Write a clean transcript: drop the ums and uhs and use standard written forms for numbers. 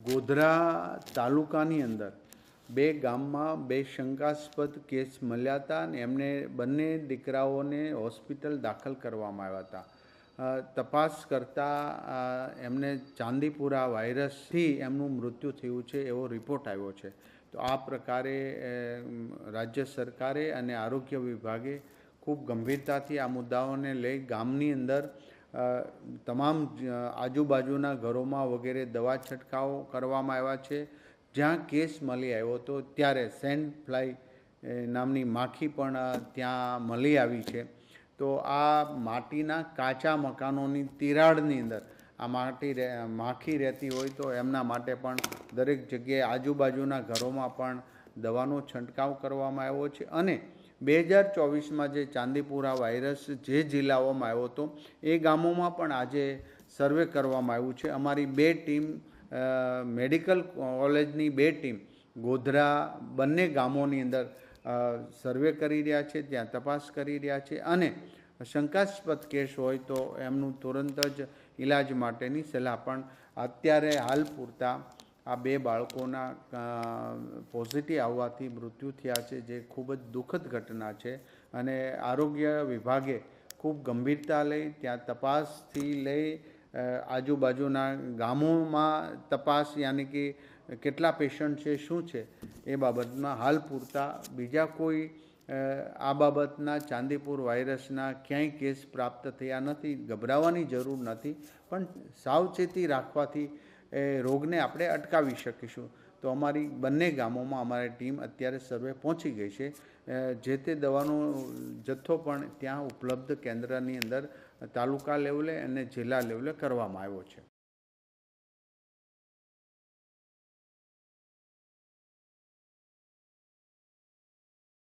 ગોધરા તાલુકાની અંદર બે ગામમાં બે શંકાસ્પદ કેસ મળ્યા હતા અને એમને બંને દીકરાઓને હોસ્પિટલ દાખલ કરવામાં આવ્યા હતા। તપાસ કરતાં એમને ચાંદીપુરા વાયરસથી એમનું મૃત્યુ થયું છે એવો રિપોર્ટ આવ્યો છે। તો આ પ્રકારે રાજ્ય સરકારે અને આરોગ્ય વિભાગે ખૂબ ગંભીરતાથી આ મુદ્દાઓને લઈ ગામની અંદર તમામ આજુબાજુના ઘરોમાં વગેરે દવા છંટકાવ કરવામાં આવ્યા છે। જ્યાં કેસ મળી આવ્યો હતો ત્યારે સેન્ડ ફ્લાય નામની માખી પણ ત્યાં મળી આવી છે। તો આ માટીના કાચા મકાનોની તિરાડની અંદર આ માખી રહેતી હોય તો એમના માટે પણ દરેક જગ્યાએ આજુબાજુના ઘરોમાં પણ દવાનો છંટકાવ કરવામાં આવ્યો છે। અને 2024માં જે ચાંદીપુરા વાયરસ જે જિલ્લાઓમાં આવ્યો હતો એ ગામોમાં પણ આજે સર્વે કરવામાં આવ્યું છે। અમારી બે ટીમ મેડિકલ કોલેજની બે ટીમ ગોધરા બંને ગામોની અંદર સર્વે કરી રહ્યા છે, ત્યાં તપાસ કરી રહ્યા છે અને શંકાસ્પદ કેસ હોય તો એમનું તુરંત જ ઈલાજ માટેની સલાહ પણ અત્યારે હાલ પૂરતા આ બે બાળકોના પોઝિટિવ આવવાથી મૃત્યુ થયા છે, જે ખૂબ જ દુઃખદ ઘટના છે અને આરોગ્ય વિભાગે ખૂબ ગંભીરતા લઈ ત્યાં તપાસથી લઈ આજુબાજુના ગામોમાં તપાસ યાની કે કેટલા પેશન્ટ છે શું છે એ બાબતમાં હાલ પૂરતા બીજા કોઈ આ બાબતના ચાંદીપુર વાયરસના ક્યાંય કેસ પ્રાપ્ત થયા નથી। ગભરાવાની જરૂર નથી, પણ સાવચેતી રાખવાથી એ રોગને આપણે અટકાવી શકીશું। તો અમારી બંને ગામોમાં અમારી ટીમ અત્યારે સર્વે પહોંચી ગઈ છે। જે તે દવાનો જથ્થો પણ ત્યાં ઉપલબ્ધ કેન્દ્રની અંદર તાલુકા લેવલે અને જિલ્લા લેવલે કરવામાં આવ્યો છે।